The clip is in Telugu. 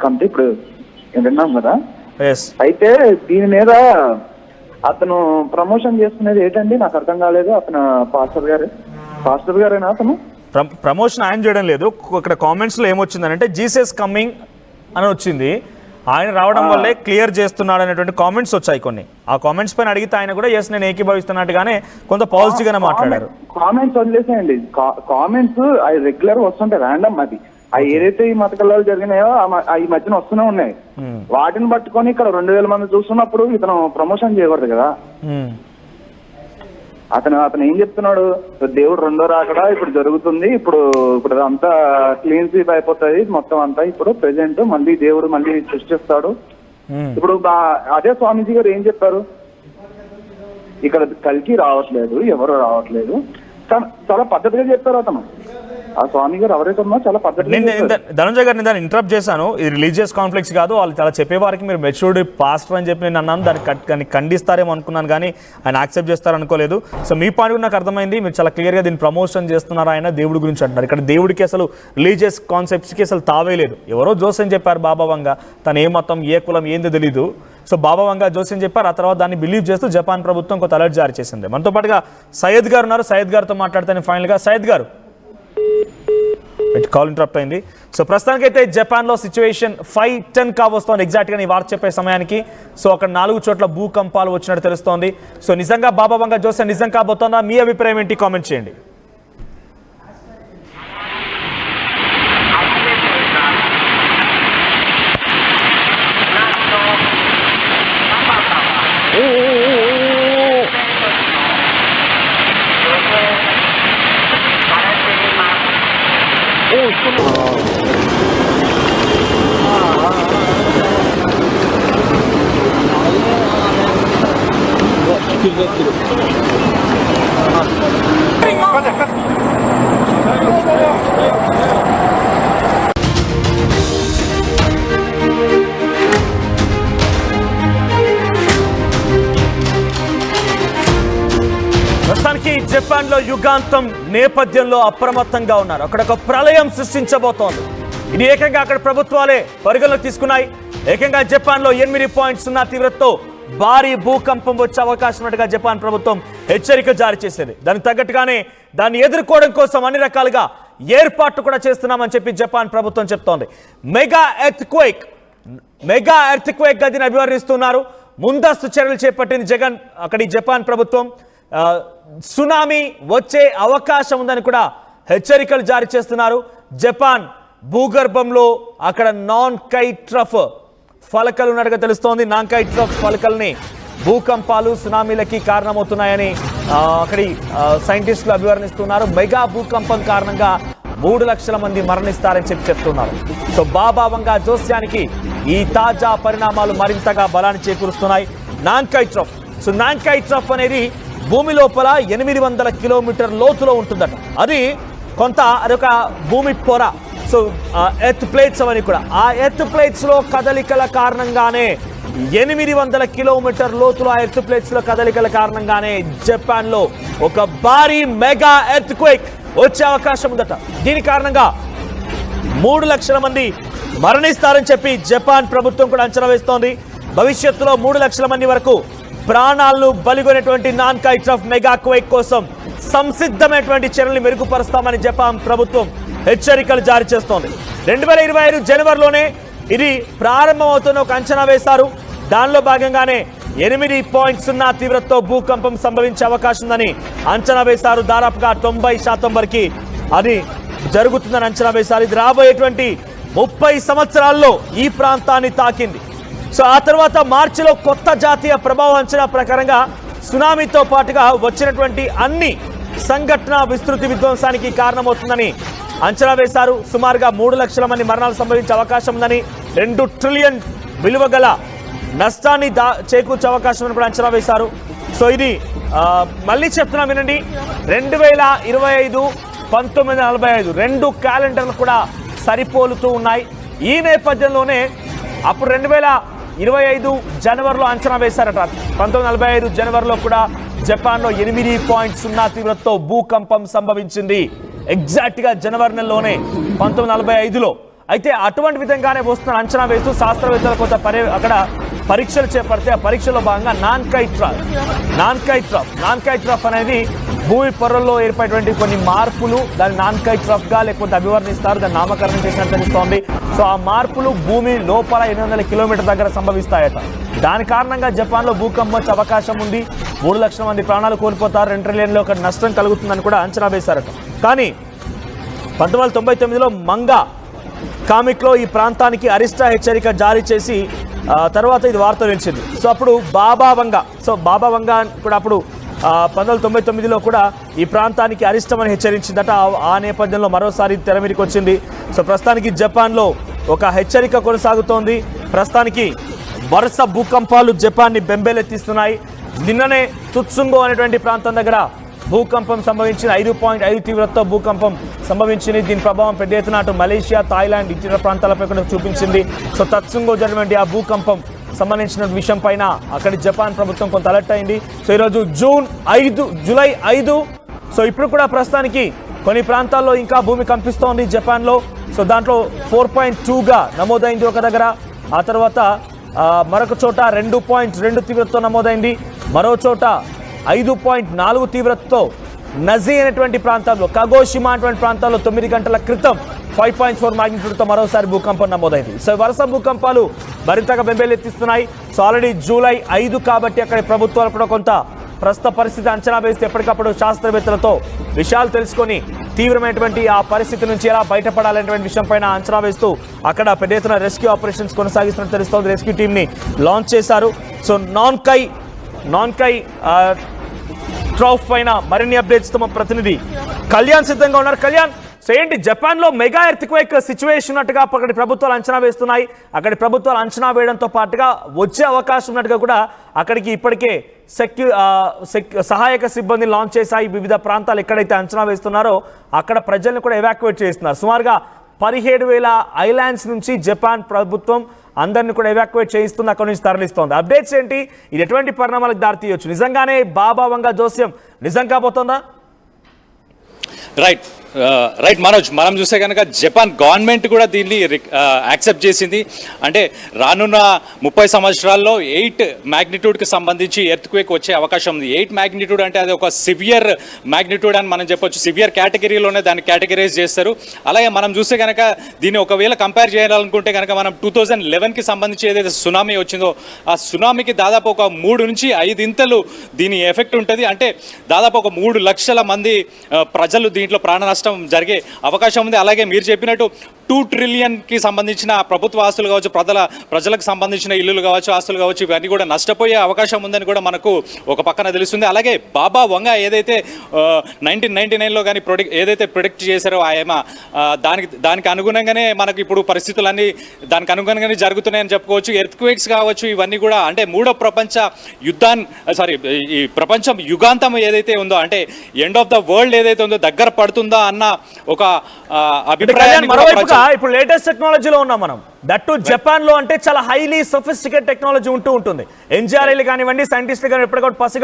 కమిటీ ఇప్పుడు విన్నాం కదా. Yes. అయితే దీని మీద అతను ప్రమోషన్ చేసుకునేది ఏంటండి నాకు అర్థం కాలేదు. అతను పాస్టర్ గారేనా అతను? ప్రమోషన్ ఆయన చేయడం లేదు. ఇక్కడ కామెంట్స్ లో ఏమొచ్చిందంటే జీసస్ కమింగ్ అని వచ్చింది. ఆయన రావడం వల్లే క్లియర్ చేస్తున్నాడు అనేటువంటి కామెంట్స్ వచ్చాయి కొన్ని. ఆ కామెంట్స్ పైన అడిగితే ఆయన కూడా ఎస్ నేను ఏకీభవిస్తున్నట్టుగానే కొంత పాజిటివ్ గానే మాట్లాడారు. కామెంట్స్ వదిలేసేయండి. కామెంట్స్ అవి రెగ్యులర్ వస్తుంటాయి, ర్యాండమ్. అది అవి ఏదైతే ఈ మత కళలు జరిగినాయో ఈ మధ్యన వస్తూనే ఉన్నాయి. వాటిని పట్టుకొని ఇక్కడ 2000 మంది చూస్తున్నప్పుడు ఇతను ప్రమోషన్ చేయకూడదు కదా. అతను ఏం చెప్తున్నాడు, దేవుడు రెండో రాకడా ఇప్పుడు జరుగుతుంది, ఇప్పుడు అంతా క్లీన్ స్వీప్ అయిపోతుంది మొత్తం అంతా. ఇప్పుడు ప్రెసెంట్ మళ్ళీ దేవుడు మళ్ళీ సృష్టిస్తాడు. ఇప్పుడు అదే స్వామీజీ గారు ఏం చెప్పారు, ఇక్కడ కలికి రావట్లేదు, ఎవరు రావట్లేదు. చాలా పద్ధతిగా చెప్పారు అతను. ఆ స్వామి గారు ఎవరైతే ఉన్నా చాలా పద్ధతిగా. ధనంజయ్ గారిని దాన్ని ఇంటరప్ట్ చేశాను. ఇది రిలీజియస్ కాన్ఫ్లిక్ట్స్ కాదు, వాళ్ళు చాలా చెప్పేవారికి మీరు మెచ్యూర్డ్ పాస్టర్ అని చెప్పి నేను అన్నాను. దాన్ని ఖండిస్తారేమో అనుకున్నాను కానీ ఆయన యాక్సెప్ట్ చేస్తారు అనుకోలేదు. సో మీ పాయింట్ కూడా నాకు అర్థమైంది. మీరు చాలా క్లియర్గా దీన్ని ప్రమోషన్ చేస్తున్నారు. ఆయన దేవుడి గురించి అంటున్నారు. ఇక్కడ దేవుడికి అసలు రిలీజియస్ కాన్సెప్ట్స్కి అసలు తావే లేదు. ఎవరో జోస్యం చెప్పారు బాబా వంగ, తను ఏ మతం ఏ కులం ఏందో తెలీదు. సో బాబా వంగ జోస్యం చెప్పారు. ఆ తర్వాత దాన్ని బిలీవ్ చేస్తూ జపాన్ ప్రభుత్వం కొంత అలర్ట్ జారీ చేసింది. మనతో పాటుగా సయ్యద్ గారు ఉన్నారు. సయ్యద్ గారితో మాట్లాడితే ఫైనల్గా సయ్యద్ గారు కాల్ ఇంటరప్ట్ అయింది. సో ప్రస్తుతానికైతే జపాన్లో సిచ్యువేషన్ 5:10 కావస్తోంది ఎగ్జాక్ట్గా నీ వార్త చెప్పే సమయానికి. సో అక్కడ 4 చోట్ల భూకంపాలు వచ్చినట్టు తెలుస్తోంది. సో నిజంగా బాబా వంగ జోస్యం నిజం కాబోతోందా? మీ అభిప్రాయం ఏంటి? కామెంట్ చేయండి. ప్రస్తుతానికి జపాన్లో యుగాంతం నేపథ్యంలో అప్రమత్తంగా ఉన్నారు. అక్కడ ఒక ప్రళయం సృష్టించబోతోంది. ఇది ఏకంగా అక్కడ ప్రభుత్వాలే పరిగణలోకి తీసుకున్నాయి. ఏకంగా జపాన్లో 8.0 తీవ్రతతో భారీ భూకంపం వచ్చే అవకాశం ఉన్నట్టుగా జపాన్ ప్రభుత్వం హెచ్చరిక జారీ చేసేది. దానికి తగ్గట్టుగానే దాన్ని ఎదుర్కోవడం కోసం అన్ని రకాలుగా ఏర్పాట్లు కూడా చేస్తున్నామని చెప్పి జపాన్ ప్రభుత్వం చెప్తోంది. మెగా ఎర్త్ క్వేక్ గదిని అభివర్ణిస్తున్నారు. ముందస్తు చర్యలు చేపట్టింది అక్కడి జపాన్ ప్రభుత్వం. సునామీ వచ్చే అవకాశం ఉందని కూడా హెచ్చరికలు జారీ చేస్తున్నారు. జపాన్ భూగర్భంలో అక్కడ నాన్ కైట్రఫ్ ఫలకలు ఉన్నట్టుగా తెలుస్తోంది. నాన్ కైట్రఫ్ ఫలకల్ని భూకంపాలు సునామీలకి కారణమవుతున్నాయని అక్కడి సైంటిస్టులు అభివర్ణిస్తున్నారు. మెగా భూకంపం కారణంగా 3 లక్షల మంది మరణిస్తారని చెప్తున్నారు. సో బాబా వంగ జోస్యానికి ఈ తాజా పరిణామాలు మరింతగా బలాన్ని చేకూరుస్తున్నాయి. నాన్ కైట్రఫ్ అనేది భూమి లోపల 800 కిలోమీటర్ లోతులో ఉంటుందట. అదొక భూమి పొర. సో ఎర్త్ ప్లేట్స్ అవన్నీ కూడా ఆ ఎర్త్ ప్లేట్స్ లో కదలికల కారణంగానే 800 కిలోమీటర్ లోతులో ఆ ఎర్త్ ప్లేట్స్ లో కదలికల కారణంగానే జపాన్ లో ఒక భారీ మెగా ఎర్త్ క్వేక్ వచ్చే అవకాశం ఉందట. దీని కారణంగా 3 లక్షల మంది మరణిస్తారని చెప్పి జపాన్ ప్రభుత్వం కూడా అంచనా వేస్తోంది. భవిష్యత్తులో 3 లక్షల మంది వరకు ప్రాణాలను బలిగొనేటువంటి నాన్ కైట్రఫ్ మెగా క్వేక్ కోసం సంసిద్ధమైనటువంటి చర్యలు మెరుగుపరుస్తామని జపాన్ ప్రభుత్వం హెచ్చరికలు జారీ చేస్తోంది. 2025 జనవరిలోనే ఇది ప్రారంభమవుతున్న ఒక అంచనా వేశారు. దానిలో భాగంగానే 8.0 తీవ్రతతో భూకంపం సంభవించే అవకాశం ఉందని అంచనా వేశారు. దాదాపుగా 90% వరకు అది జరుగుతుందని అంచనా వేశారు. ఇది రాబోయేటువంటి 30 సంవత్సరాల్లో ఈ ప్రాంతాన్ని తాకింది. సో ఆ తర్వాత మార్చిలో కొత్త జాతీయ ప్రభావ అంచనా ప్రకారంగా సునామీతో పాటుగా వచ్చినటువంటి అన్ని సంఘటన విస్తృతి విధ్వంసానికి కారణమవుతుందని అంచనా వేశారు. సుమారుగా 3 లక్షల మంది మరణాలు సంభవించే అవకాశం ఉందని, 2 ట్రిలియన్ విలువ గల నష్టాన్ని చేకూర్చే అవకాశం అని కూడా అంచనా వేశారు. సో ఇది మళ్ళీ చెప్తున్నా వినండి, 2025, 1945 2 క్యాలెండర్లు కూడా సరిపోలుతూ ఉన్నాయి. ఈ నేపథ్యంలోనే అప్పుడు 2025 జనవరిలో అంచనా వేశారట. 1945 జనవరిలో కూడా జపాన్లో 8.0 తీవ్రతతో భూకంపం సంభవించింది. ఎగ్జాక్ట్గా జనవరి నెలలోనే 1945లో అయితే అటువంటి విధంగానే వస్తున్న అంచనా వేస్తూ శాస్త్రవేత్తలు కొంత అక్కడ పరీక్షలు చేపడితే ఆ పరీక్షలో భాగంగా నాన్ కైట్ రఫ్ అనేది భూమి పొరల్లో ఏర్పడేటువంటి కొన్ని మార్పులు దాన్ని నాన్ కైట్ రఫ్ గా లేకపోతే అభివర్ణిస్తారు, దాన్ని నామకరణం చేసినట్టు తెలుస్తోంది. సో ఆ మార్పులు భూమి లోపల 800 కిలోమీటర్ దగ్గర సంభవిస్తాయట. దాని కారణంగా జపాన్ లో భూకంపం వచ్చే అవకాశం ఉంది. 3 లక్షల మంది ప్రాణాలు కోల్పోతారు, 2 ట్రిలియన్ల ఒక నష్టం కలుగుతుందని కూడా అంచనా వేశారట. కానీ 1999లో మంగా కామిక్లో ఈ ప్రాంతానికి అరిష్ట హెచ్చరిక జారీ చేసి తర్వాత ఇది వార్త నిలిచింది. సో అప్పుడు బాబా వంగా కూడా అప్పుడు 1999లో కూడా ఈ ప్రాంతానికి అరిష్టమని హెచ్చరించిందట. ఆ నేపథ్యంలో మరోసారి తెర మీదకి వచ్చింది. సో ప్రస్తుతానికి జపాన్లో ఒక హెచ్చరిక కొనసాగుతోంది. ప్రస్తుతానికి వరుస భూకంపాలు జపాన్ని బెంబేలెత్తిస్తున్నాయి. నిన్ననే తుత్సుంగో అనేటువంటి ప్రాంతం దగ్గర భూకంపం సంభవించిన 5.5 తీవ్రతతో భూకంపం సంభవించింది. దీని ప్రభావం పెద్ద ఎత్తున అటు మలేషియా, థాయిలాండ్ ఇతర ప్రాంతాలపై కూడా చూపించింది. సో తత్సుంగో జరిగినటువంటి ఆ భూకంపం సంబంధించిన విషయం పైన అక్కడి జపాన్ ప్రభుత్వం కొంత అలర్ట్ అయింది. సో ఈరోజు జూలై 5. సో ఇప్పుడు కూడా ప్రస్తుతానికి కొన్ని ప్రాంతాల్లో ఇంకా భూమి కంపిస్తోంది జపాన్లో. సో దాంట్లో 4.2గా నమోదైంది ఒక దగ్గర. ఆ తర్వాత మరొక చోట 2.2 తీవ్రతతో నమోదైంది. మరో చోట 5.4 తీవ్రతతో నజీ అనేటువంటి ప్రాంతంలో, కగోషిమా అటువంటి ప్రాంతాల్లో 9 గంటల క్రితం 5.4 మాగ్నిట్యూడ్తో మరోసారి భూకంపం నమోదైంది. సో వరుస భూకంపాలు మరింతగా బెంబేలెత్తిస్తున్నాయి. సో ఆల్రెడీ జూలై 5 కాబట్టి అక్కడి ప్రభుత్వాలు కూడా కొంత ప్రస్తుత పరిస్థితి అంచనా వేస్తే ఎప్పటికప్పుడు శాస్త్రవేత్తలతో విషయాలు తెలుసుకొని తీవ్రమైనటువంటి ఆ పరిస్థితి నుంచి ఎలా బయటపడాలనేటువంటి విషయం పైన అంచనా వేస్తూ అక్కడ పెద్ద ఎత్తున రెస్క్యూ ఆపరేషన్స్ కొనసాగిస్తున్నట్టు తెలుస్తోంది. రెస్క్యూ టీమ్ని లాంచ్ చేశారు. సో నాన్ కై ట్రౌఫ్ పైన మరిన్ని అప్డేట్స్ తో మా ప్రతినిధి కళ్యాణ్ సిద్ధంగా ఉన్నారు. కళ్యాణ్, సో ఏంటి జపాన్లో మెగా ఎర్త్క్వేక్ సిచ్యువేషన్ ఉన్నట్టుగా అక్కడి ప్రభుత్వాలు అంచనా వేస్తున్నాయి. అక్కడి ప్రభుత్వాలు అంచనా వేయడంతో పాటుగా వచ్చే అవకాశం ఉన్నట్టుగా కూడా అక్కడికి ఇప్పటికే సహాయక సిబ్బంది లాంచ్ చేశాయి. వివిధ ప్రాంతాలు ఎక్కడైతే అంచనా వేస్తున్నారో అక్కడ ప్రజలను కూడా ఎవాక్యుయేట్ చేస్తున్నారు. సుమారుగా 17,000 ఐలాండ్స్ నుంచి జపాన్ ప్రభుత్వం అందరిని కూడా ఎవాక్యుయేట్ చేయిస్తుంది, అక్కడి నుంచి తరలిస్తోంది. అప్డేట్స్ ఏంటి? ఇది ఎటువంటి పరిణామాలకు దారితీయొచ్చు? నిజంగానే బాబా వంగా జోస్యం నిజం కాబోతోందా? రైట్ మనోజ్, మనం చూస్తే కనుక జపాన్ గవర్నమెంట్ కూడా దీన్ని యాక్సెప్ట్ చేసింది. అంటే రానున్న 30 సంవత్సరాల్లో 8 మ్యాగ్నిట్యూడ్కి సంబంధించి ఎర్త్క్వేక్ వచ్చే అవకాశం ఉంది. 8 మ్యాగ్నిట్యూడ్ అంటే అది ఒక సివియర్ మ్యాగ్నిట్యూడ్ అని మనం చెప్పొచ్చు. సివియర్ కేటగిరీలోనే దాన్ని కేటగిరైజ్ చేస్తారు. అలాగే మనం చూస్తే కనుక దీన్ని ఒకవేళ కంపేర్ చేయాలనుకుంటే కనుక మనం 2011కి సంబంధించి ఏదైతే సునామీ వచ్చిందో ఆ సునామీకి దాదాపు ఒక 3 నుంచి 5 ఇంతలు దీని ఎఫెక్ట్ ఉంటుంది. అంటే దాదాపు ఒక 3 లక్షల మంది ప్రజలు దీంట్లో ప్రాణ నష్టం జరిగే అవకాశం ఉంది. అలాగే మీరు చెప్పినట్టు 2 ట్రిలియన్కి సంబంధించిన ప్రభుత్వ ఆస్తులు కావచ్చు, ప్రజలకు సంబంధించిన ఇల్లులు కావచ్చు, ఆస్తులు కావచ్చు, ఇవన్నీ కూడా నష్టపోయే అవకాశం ఉందని కూడా మనకు ఒక పక్కన తెలుస్తుంది. అలాగే బాబా వంగా ఏదైతే 1999లో కానీ ఏదైతే ప్రొడిక్ట్ చేశారో ఆయన దానికి అనుగుణంగానే మనకు ఇప్పుడు పరిస్థితులన్నీ దానికి అనుగుణంగానే జరుగుతున్నాయని చెప్పుకోవచ్చు. ఎర్త్క్వేక్స్ కావచ్చు, ఇవన్నీ కూడా అంటే ఈ ప్రపంచం యుగాంతం ఏదైతే ఉందో, అంటే ఎండ్ ఆఫ్ ద వరల్డ్ ఏదైతే ఉందో దగ్గర పడుతుందా అన్న ఒక అభిప్రాయాన్ని ఇప్పుడు లేటెస్ట్ టెక్నాలజీలో ఉన్నాం మనం. దట్టు జపాన్ లో అంటే చాలా హైలీ సొఫిస్టికేట్ టెక్నాలజీ ఉంటుంది. ఎన్జిఆర్ఐలు కానివ్వండి, సైంటిస్టులు కానీ ఎప్పటికప్పుడు పసిగట్టు